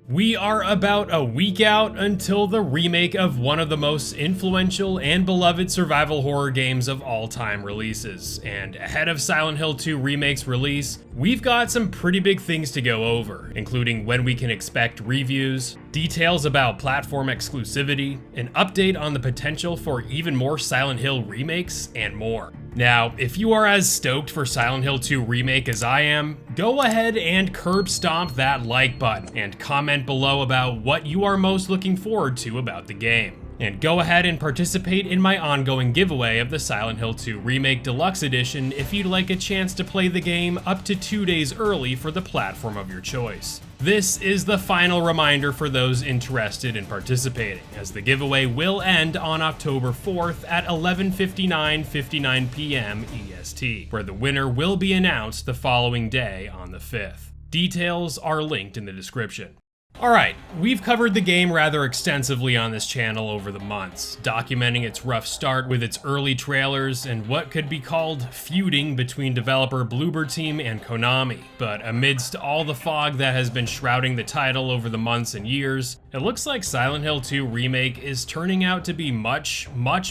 We are about a week out until the remake of one of the most influential and beloved survival horror games of all time releases, and ahead of Silent Hill 2 Remake's release, we've got some pretty big things to go over, including when we can expect reviews, details about platform exclusivity, an update on the potential for even more Silent Hill remakes, and more. Now, if you are as stoked for Silent Hill 2 Remake as I am, go ahead and curb stomp that like button and comment below about what you are most looking forward to about the game. And go ahead and participate in my ongoing giveaway of the Silent Hill 2 Remake Deluxe Edition if you'd like a chance to play the game up to 2 days early for the platform of your choice. This is the final reminder for those interested in participating, as the giveaway will end on October 4th at 11:59 p.m. EST, where the winner will be announced the following day on the 5th. Details are linked in the description. Alright, we've covered the game rather extensively on this channel over the months, documenting its rough start with its early trailers and what could be called feuding between developer Bloober Team and Konami. But amidst all the fog that has been shrouding the title over the months and years, it looks like Silent Hill 2 Remake is turning out to be much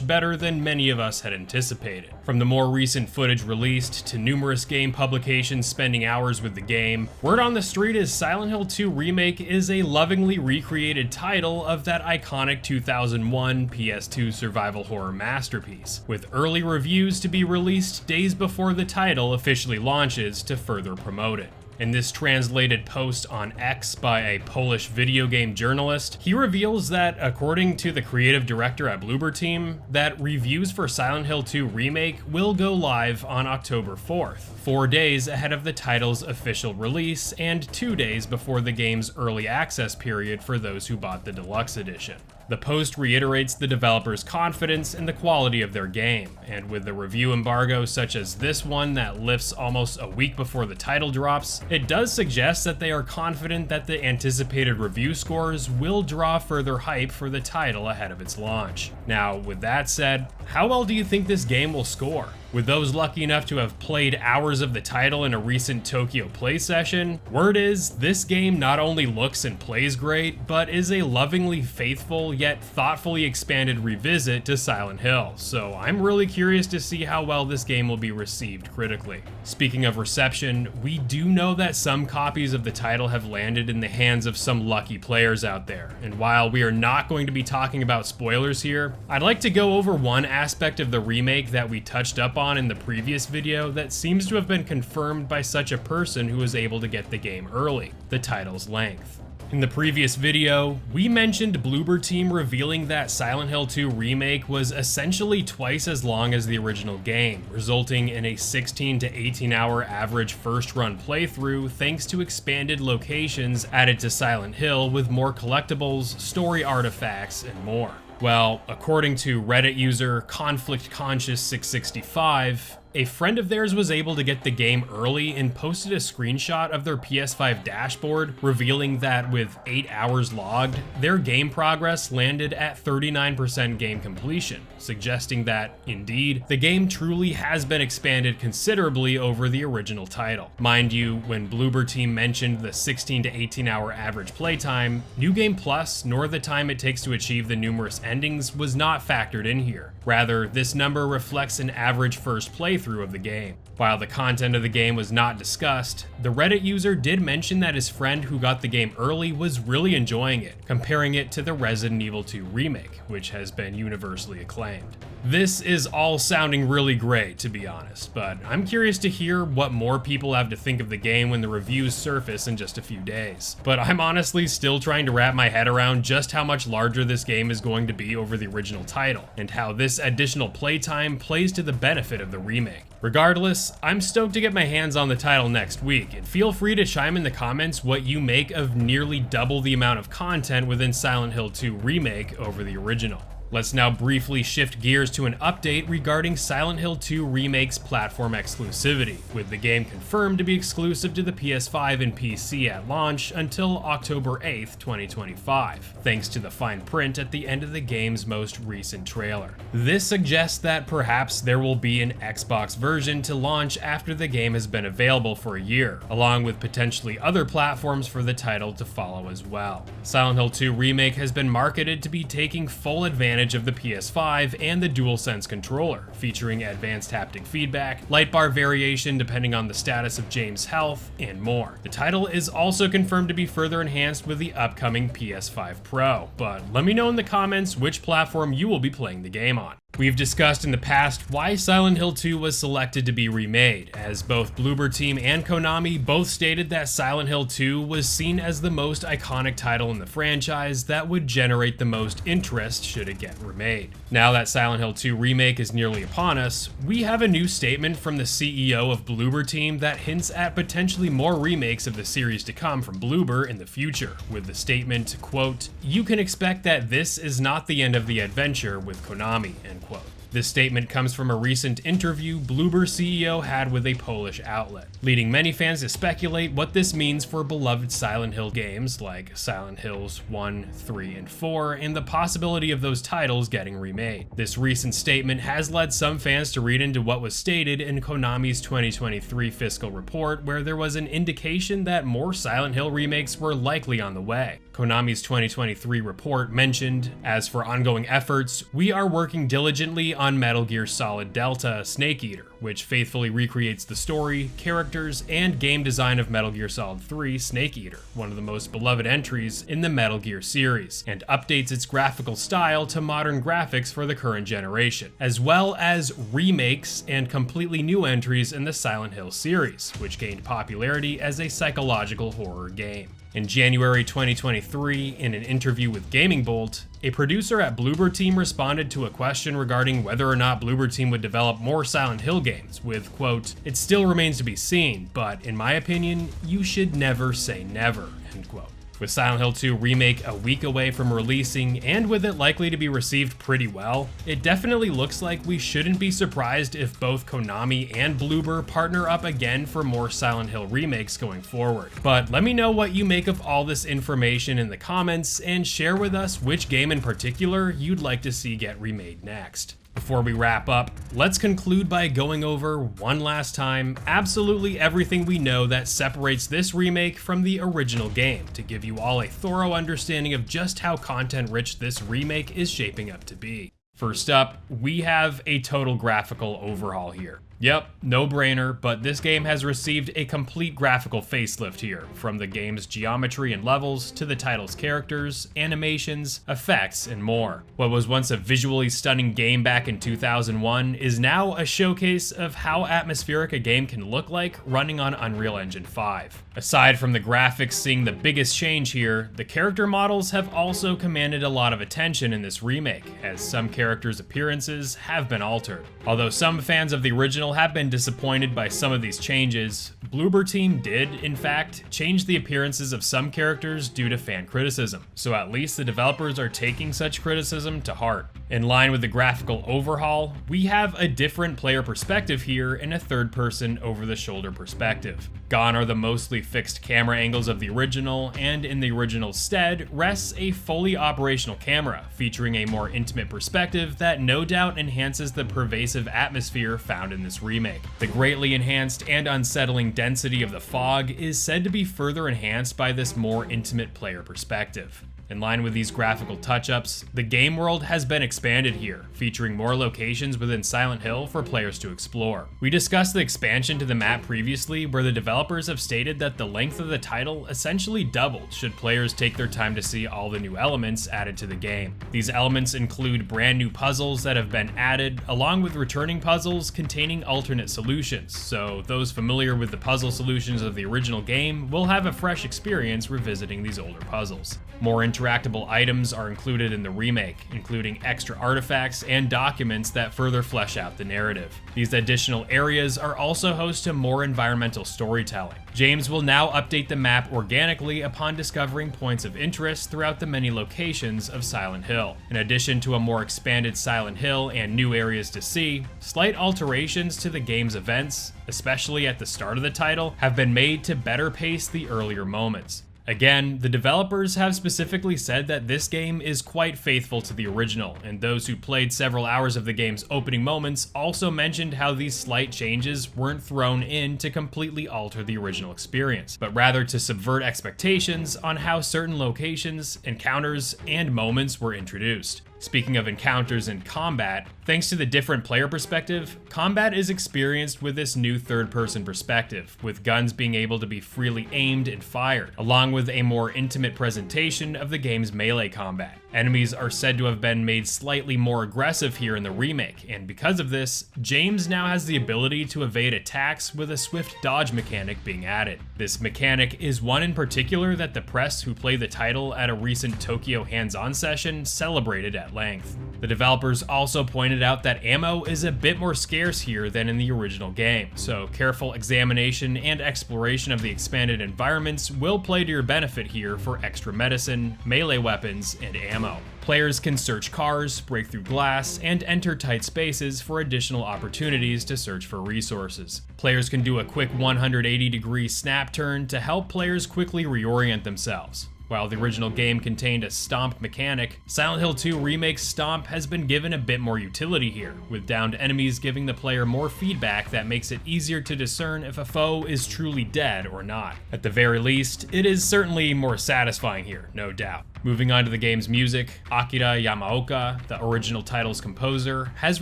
better than many of us had anticipated. From the more recent footage released to numerous game publications spending hours with the game, word on the street is Silent Hill 2 Remake is a lovingly recreated title of that iconic 2001 PS2 survival horror masterpiece, with early reviews to be released days before the title officially launches to further promote it. In this translated post on X by a Polish video game journalist, he reveals that, according to the creative director at Bloober Team, that reviews for Silent Hill 2 Remake will go live on October 4th, 4 days ahead of the title's official release and 2 days before the game's early access period for those who bought the Deluxe Edition. The post reiterates the developer's confidence in the quality of their game, and with the review embargo such as this one that lifts almost a week before the title drops, it does suggest that they are confident that the anticipated review scores will draw further hype for the title ahead of its launch. Now, with that said, how well do you think this game will score? With those lucky enough to have played hours of the title in a recent Tokyo Play session, word is this game not only looks and plays great, but is a lovingly faithful yet thoughtfully expanded revisit to Silent Hill, so I'm really curious to see how well this game will be received critically. Speaking of reception, we do know that some copies of the title have landed in the hands of some lucky players out there, and while we are not going to be talking about spoilers here, I'd like to go over one aspect of the remake that we touched up on in the previous video that seems to have been confirmed by such a person who was able to get the game early: the title's length. In the previous video, we mentioned Bloober Team revealing that Silent Hill 2 Remake was essentially twice as long as the original game, resulting in a 16 to 18 hour average first run playthrough thanks to expanded locations added to Silent Hill with more collectibles, story artifacts, and more. Well, according to Reddit user Conflict Conscious 665, a friend of theirs was able to get the game early and posted a screenshot of their PS5 dashboard, revealing that with 8 hours logged, their game progress landed at 39% game completion, suggesting that, indeed, the game truly has been expanded considerably over the original title. Mind you, when Bloober Team mentioned the 16 to 18 hour average playtime, New Game Plus, nor the time it takes to achieve the numerous endings, was not factored in here. Rather, this number reflects an average first playthrough of the game. While the content of the game was not discussed, the Reddit user did mention that his friend who got the game early was really enjoying it, comparing it to the Resident Evil 2 Remake, which has been universally acclaimed. This is all sounding really great, to be honest, but I'm curious to hear what more people have to think of the game when the reviews surface in just a few days. But I'm honestly still trying to wrap my head around just how much larger this game is going to be over the original title, and how this additional playtime plays to the benefit of the remake. Regardless, I'm stoked to get my hands on the title next week, and feel free to chime in the comments what you make of nearly double the amount of content within Silent Hill 2 Remake over the original. Let's now briefly shift gears to an update regarding Silent Hill 2 Remake's platform exclusivity, with the game confirmed to be exclusive to the PS5 and PC at launch until October 8th, 2025, thanks to the fine print at the end of the game's most recent trailer. This suggests that perhaps there will be an Xbox version to launch after the game has been available for a year, along with potentially other platforms for the title to follow as well. Silent Hill 2 Remake has been marketed to be taking full advantage of the PS5 and the DualSense controller, featuring advanced haptic feedback, light bar variation depending on the status of James' health, and more. The title is also confirmed to be further enhanced with the upcoming PS5 Pro, but let me know in the comments which platform you will be playing the game on. We've discussed in the past why Silent Hill 2 was selected to be remade, as both Bloober Team and Konami both stated that Silent Hill 2 was seen as the most iconic title in the franchise that would generate the most interest should it get remade. Now that Silent Hill 2 Remake is nearly upon us, we have a new statement from the CEO of Bloober Team that hints at potentially more remakes of the series to come from Bloober in the future, with the statement, quote, "You can expect that this is not the end of the adventure with Konami," end quote. This statement comes from a recent interview Bloober CEO had with a Polish outlet, leading many fans to speculate what this means for beloved Silent Hill games like Silent Hills 1, 3, and 4, and the possibility of those titles getting remade. This recent statement has led some fans to read into what was stated in Konami's 2023 fiscal report, where there was an indication that more Silent Hill remakes were likely on the way. Konami's 2023 report mentioned, "As for ongoing efforts, we are working diligently on Metal Gear Solid Delta Snake Eater, which faithfully recreates the story, characters, and game design of Metal Gear Solid 3 Snake Eater, one of the most beloved entries in the Metal Gear series, and updates its graphical style to modern graphics for the current generation, as well as remakes and completely new entries in the Silent Hill series, which gained popularity as a psychological horror game." In January 2023, in an interview with Gaming Bolt, a producer at Bloober Team responded to a question regarding whether or not Bloober Team would develop more Silent Hill games with, quote, "It still remains to be seen, but in my opinion, you should never say never," end quote. With Silent Hill 2 Remake a week away from releasing, and with it likely to be received pretty well, it definitely looks like we shouldn't be surprised if both Konami and Bloober partner up again for more Silent Hill remakes going forward. But let me know what you make of all this information in the comments, and share with us which game in particular you'd like to see get remade next. Before we wrap up, let's conclude by going over one last time absolutely everything we know that separates this remake from the original game, to give you all a thorough understanding of just how content-rich this remake is shaping up to be. First up, we have a total graphical overhaul here. Yep, no brainer, but this game has received a complete graphical facelift here, from the game's geometry and levels to the title's characters, animations, effects, and more. What was once a visually stunning game back in 2001 is now a showcase of how atmospheric a game can look like running on Unreal Engine 5. Aside from the graphics seeing the biggest change here, the character models have also commanded a lot of attention in this remake, as some characters' appearances have been altered. Although some fans of the original have been disappointed by some of these changes, Bloober Team did, in fact, change the appearances of some characters due to fan criticism, so at least the developers are taking such criticism to heart. In line with the graphical overhaul, we have a different player perspective here in a third-person over-the-shoulder perspective. Gone are the mostly fixed camera angles of the original, and in the original's stead rests a fully operational camera, featuring a more intimate perspective that no doubt enhances the pervasive atmosphere found in this remake. The greatly enhanced and unsettling density of the fog is said to be further enhanced by this more intimate player perspective. In line with these graphical touch-ups, the game world has been expanded here, featuring more locations within Silent Hill for players to explore. We discussed the expansion to the map previously, where the developers have stated that the length of the title essentially doubled should players take their time to see all the new elements added to the game. These elements include brand new puzzles that have been added, along with returning puzzles containing alternate solutions, so those familiar with the puzzle solutions of the original game will have a fresh experience revisiting these older puzzles. More interactable items are included in the remake, including extra artifacts and documents that further flesh out the narrative. These additional areas are also host to more environmental storytelling. James will now update the map organically upon discovering points of interest throughout the many locations of Silent Hill. In addition to a more expanded Silent Hill and new areas to see, slight alterations to the game's events, especially at the start of the title, have been made to better pace the earlier moments. Again, the developers have specifically said that this game is quite faithful to the original, and those who played several hours of the game's opening moments also mentioned how these slight changes weren't thrown in to completely alter the original experience, but rather to subvert expectations on how certain locations, encounters, and moments were introduced. Speaking of encounters and combat, thanks to the different player perspective, combat is experienced with this new third-person perspective, with guns being able to be freely aimed and fired, along with a more intimate presentation of the game's melee combat. Enemies are said to have been made slightly more aggressive here in the remake, and because of this, James now has the ability to evade attacks with a swift dodge mechanic being added. This mechanic is one in particular that the press who played the title at a recent Tokyo hands-on session celebrated at length. The developers also pointed out that ammo is a bit more scarce here than in the original game, so careful examination and exploration of the expanded environments will play to your benefit here for extra medicine, melee weapons, and ammo. Players can search cars, break through glass, and enter tight spaces for additional opportunities to search for resources. Players can do a quick 180-degree snap turn to help players quickly reorient themselves. While the original game contained a stomp mechanic, Silent Hill 2 Remake's stomp has been given a bit more utility here, with downed enemies giving the player more feedback that makes it easier to discern if a foe is truly dead or not. At the very least, it is certainly more satisfying here, no doubt. Moving on to the game's music, Akira Yamaoka, the original title's composer, has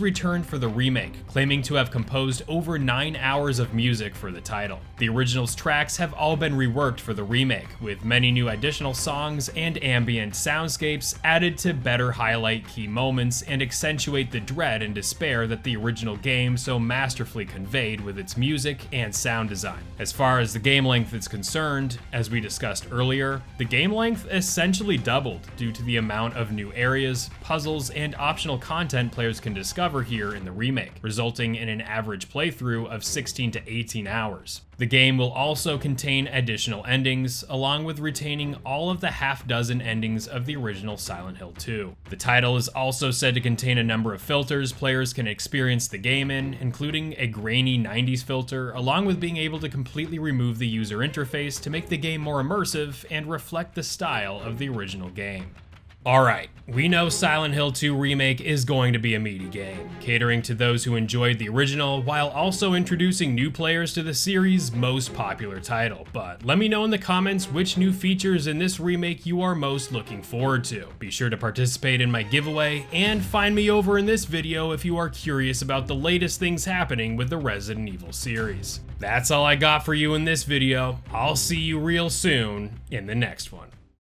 returned for the remake, claiming to have composed over 9 hours of music for the title. The original's tracks have all been reworked for the remake, with many new additional songs and ambient soundscapes added to better highlight key moments and accentuate the dread and despair that the original game so masterfully conveyed with its music and sound design. As far as the game length is concerned, as we discussed earlier, the game length essentially doubled due to the amount of new areas, puzzles, and optional content players can discover here in the remake, resulting in an average playthrough of 16 to 18 hours. The game will also contain additional endings, along with retaining all of the half-dozen endings of the original Silent Hill 2. The title is also said to contain a number of filters players can experience the game in, including a grainy 90s filter, along with being able to completely remove the user interface to make the game more immersive and reflect the style of the original game. Alright, we know Silent Hill 2 Remake is going to be a meaty game, catering to those who enjoyed the original while also introducing new players to the series' most popular title. But let me know in the comments which new features in this remake you are most looking forward to. Be sure to participate in my giveaway, and find me over in this video if you are curious about the latest things happening with the Resident Evil series. That's all I got for you in this video. I'll see you real soon in the next one.